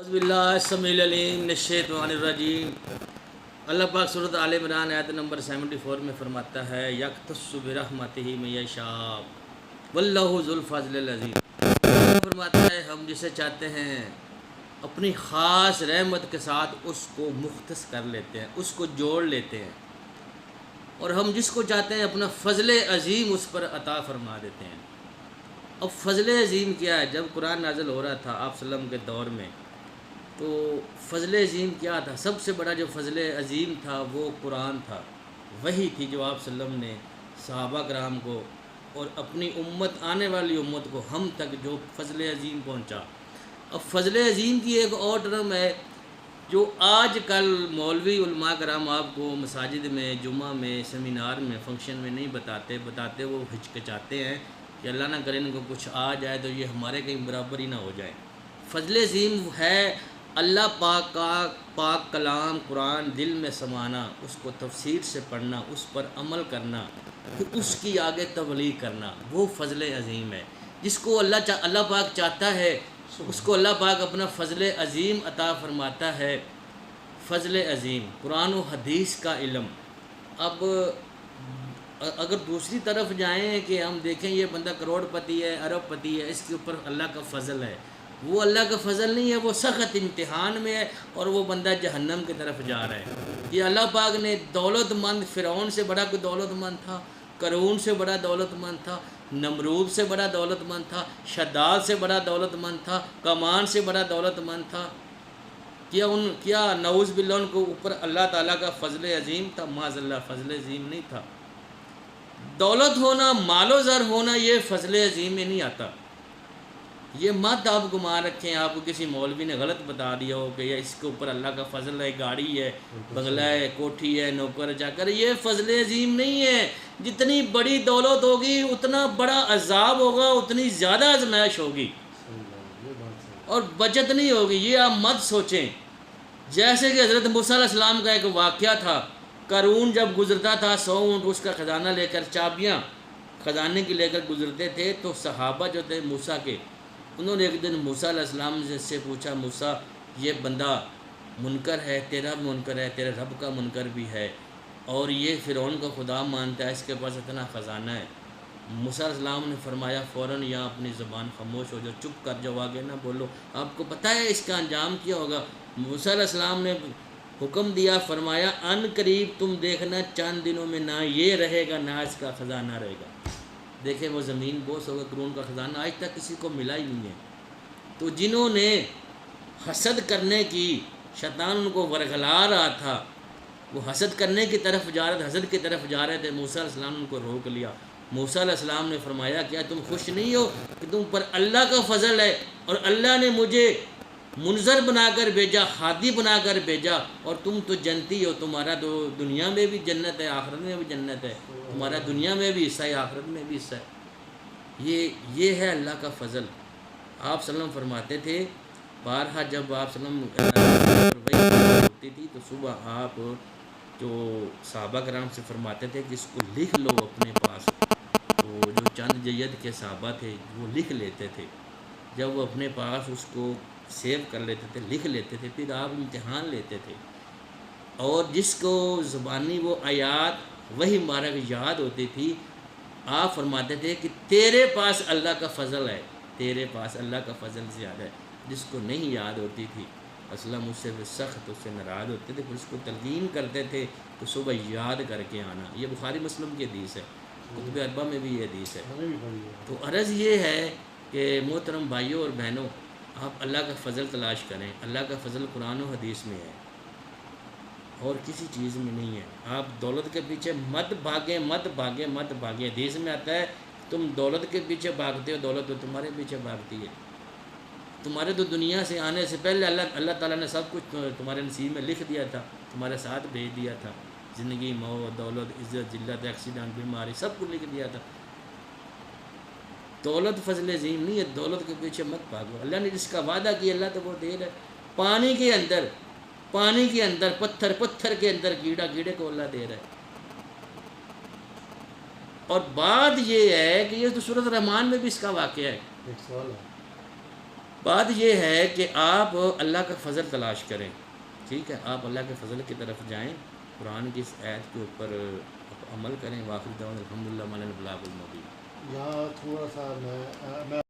اعوذ باللہ السمیع العلیم من الشیطان الرجیم۔ اللہ پاک سورۃ آل عمران آیت نمبر 74 میں فرماتا ہے یختص برحمتہ من یشاء واللہ ذو الفضل العظیم۔ فرماتا ہے ہم جسے چاہتے ہیں اپنی خاص رحمت کے ساتھ اس کو مختص کر لیتے ہیں، اس کو جوڑ لیتے ہیں، اور ہم جس کو چاہتے ہیں اپنا فضل عظیم اس پر عطا فرما دیتے ہیں۔ اب فضل عظیم کیا ہے؟ جب قرآن نازل ہو رہا تھا آپ صلی اللہ علیہ وسلم کے دور میں، تو فضل عظیم کیا تھا؟ سب سے بڑا جو فضل عظیم تھا وہ قرآن تھا، وہی تھی جو آپ صلی اللہ علیہ وسلم نے صحابہ کرام کو اور اپنی امت، آنے والی امت کو، ہم تک جو فضل عظیم پہنچا۔ اب فضل عظیم کی ایک اور ٹرم ہے جو آج کل مولوی علماء کرام آپ کو مساجد میں، جمعہ میں، سیمینار میں، فنکشن میں نہیں بتاتے وہ ہچکچاتے ہیں کہ اللہ نہ کرے ان کو کچھ آ جائے تو یہ ہمارے کہیں برابر ہی نہ ہو جائے۔ فضل عظیم ہے اللہ پاک کا پاک کلام قرآن دل میں سمانا، اس کو تفسیر سے پڑھنا، اس پر عمل کرنا، پھر اس کی آگے تبلیغ کرنا، وہ فضل عظیم ہے۔ جس کو اللہ پاک چاہتا ہے اس کو اللہ پاک اپنا فضل عظیم عطا فرماتا ہے۔ فضل عظیم قرآن و حدیث کا علم۔ اب اگر دوسری طرف جائیں کہ ہم دیکھیں یہ بندہ کروڑ پتی ہے، ارب پتی ہے، اس کے اوپر اللہ کا فضل ہے، وہ اللہ کا فضل نہیں ہے، وہ سخت امتحان میں ہے اور وہ بندہ جہنم کی طرف جا رہا ہے۔ یہ اللہ پاک نے دولت مند، فرعون سے بڑا کوئی دولت مند تھا، قارون سے بڑا دولت مند تھا، نمرود سے بڑا دولت مند تھا، شداد سے بڑا دولت مند تھا، کمان سے بڑا دولت مند تھا، کیا نعوذ باللہ ان کو اوپر اللہ تعالیٰ کا فضل عظیم تھا؟ معاذ اللہ، فضل عظیم نہیں تھا۔ دولت ہونا، مال و زر ہونا، یہ فضل عظیم میں نہیں آتا۔ یہ مت آپ گمان رکھیں آپ کو کسی مولوی نے غلط بتا دیا ہو کہ اس کے اوپر اللہ کا فضل ہے، گاڑی ہے، بنگلہ ہے، کوٹھی ہے، نوکر چاکر، یہ فضل عظیم نہیں ہے۔ جتنی بڑی دولت ہوگی اتنا بڑا عذاب ہوگا، اتنی زیادہ آزمائش ہوگی اور بچت نہیں ہوگی۔ یہ آپ مت سوچیں۔ جیسے کہ حضرت موسیٰ علیہ السلام کا ایک واقعہ تھا، قارون جب گزرتا تھا 100 اونٹ اس کا خزانہ لے کر، چابیاں خزانے کی لے کر گزرتے تھے، تو صحابہ جو تھے موسیٰ کے، انہوں نے ایک دن موسیٰ علیہ السلام سے پوچھا، موسیٰ یہ بندہ منکر ہے، تیرا بھی منکر ہے، تیرے رب کا منکر بھی ہے، اور یہ فرعون کا خدا مانتا ہے، اس کے پاس اتنا خزانہ ہے۔ موسیٰ علیہ السلام نے فرمایا فوراً یہاں اپنی زبان خاموش ہو جاؤ، چپ کر جاؤ، آگے نہ بولو، آپ کو پتہ ہے اس کا انجام کیا ہوگا؟ موسیٰ علیہ السلام نے حکم دیا، فرمایا ان قریب تم دیکھنا چند دنوں میں نہ یہ رہے گا نہ اس کا خزانہ رہے گا۔ دیکھیں وہ زمین بوس ہوگا، قارون کا خزانہ آج تک کسی کو ملا ہی نہیں ہے۔ تو جنہوں نے حسد کرنے کی، شیطان ان کو ورغلا رہا تھا، وہ حسد کرنے کی طرف جا رہے تھے، حسد کی طرف جا رہے تھے، موسیٰ علیہ السلام نے ان کو روک لیا۔ موسیٰ علیہ السلام نے فرمایا کیا تم خوش نہیں ہو کہ تم پر اللہ کا فضل ہے اور اللہ نے مجھے منذر بنا کر بھیجا، ہادی بنا کر بھیجا، اور تم تو جنتی ہو، تمہارا تو دنیا میں بھی جنت ہے، آخرت میں بھی جنت ہے، تمہارا دنیا میں بھی حصہ ہے، آخرت میں بھی حصہ ہے۔ یہ ہے اللہ کا فضل۔ آپ صلی اللہ علیہ وسلم فرماتے تھے، بارہا جب آپ صلی اللہ علیہ وسلم ہوتی تھی تو صبح آپ جو صحابہ کرام سے فرماتے تھے کہ اس کو لکھ لو اپنے پاس۔ تو جو چند جید کے صحابہ تھے وہ لکھ لیتے تھے، جب وہ اپنے پاس اس کو سیو کر لیتے تھے، لکھ لیتے تھے، پھر آپ امتحان لیتے تھے، اور جس کو زبانی وہ آیات وہی مبارک یاد ہوتی تھی، آپ فرماتے تھے کہ تیرے پاس اللہ کا فضل ہے، تیرے پاس اللہ کا فضل زیادہ ہے۔ جس کو نہیں یاد ہوتی تھی اصلا مجھ سے سخت اس سے ناراض ہوتے تھے، پھر اس کو تلقین کرتے تھے تو صبح یاد کر کے آنا۔ یہ بخاری مسلم کی حدیث ہے، کتب اربعہ میں بھی یہ حدیث ہے۔ تو عرض یہ ہے کہ محترم بھائیوں اور بہنوں، آپ اللہ کا فضل تلاش کریں۔ اللہ کا فضل قرآن و حدیث میں ہے اور کسی چیز میں نہیں ہے۔ آپ دولت کے پیچھے مت بھاگیں، مت بھاگیں، مت بھاگیں۔ حدیث میں آتا ہے تم دولت کے پیچھے بھاگتے ہو، دولت تو تمہارے پیچھے بھاگتی ہے۔ تمہارے تو دنیا سے آنے سے پہلے اللہ تعالیٰ نے سب کچھ تمہارے نصیب میں لکھ دیا تھا، تمہارے ساتھ بھیج دیا تھا، زندگی، موت، دولت، عزت، ذلت، ایکسیڈنٹ، بیماری، سب کچھ لکھ دیا تھا۔ دولت فضل عظیم نہیں ہے، دولت کے پیچھے مت بھاگو۔ اللہ نے جس کا وعدہ کیا اللہ تو وہ دے رہا ہے۔ پانی کے اندر پتھر کے اندر کیڑے کو اللہ دے رہا ہے۔ اور بات یہ ہے کہ یہ تو سورۃ الرحمن میں بھی اس کا واقعہ ہے۔ ایک سوال ہے، بات یہ ہے کہ آپ اللہ کا فضل تلاش کریں، ٹھیک ہے، آپ اللہ کے فضل کی طرف جائیں، قرآن کی اس آیت کے اوپر عمل کریں۔ واخر دعوانا الحمدللہ رب العالمین۔ یہاں تھوڑا سا میں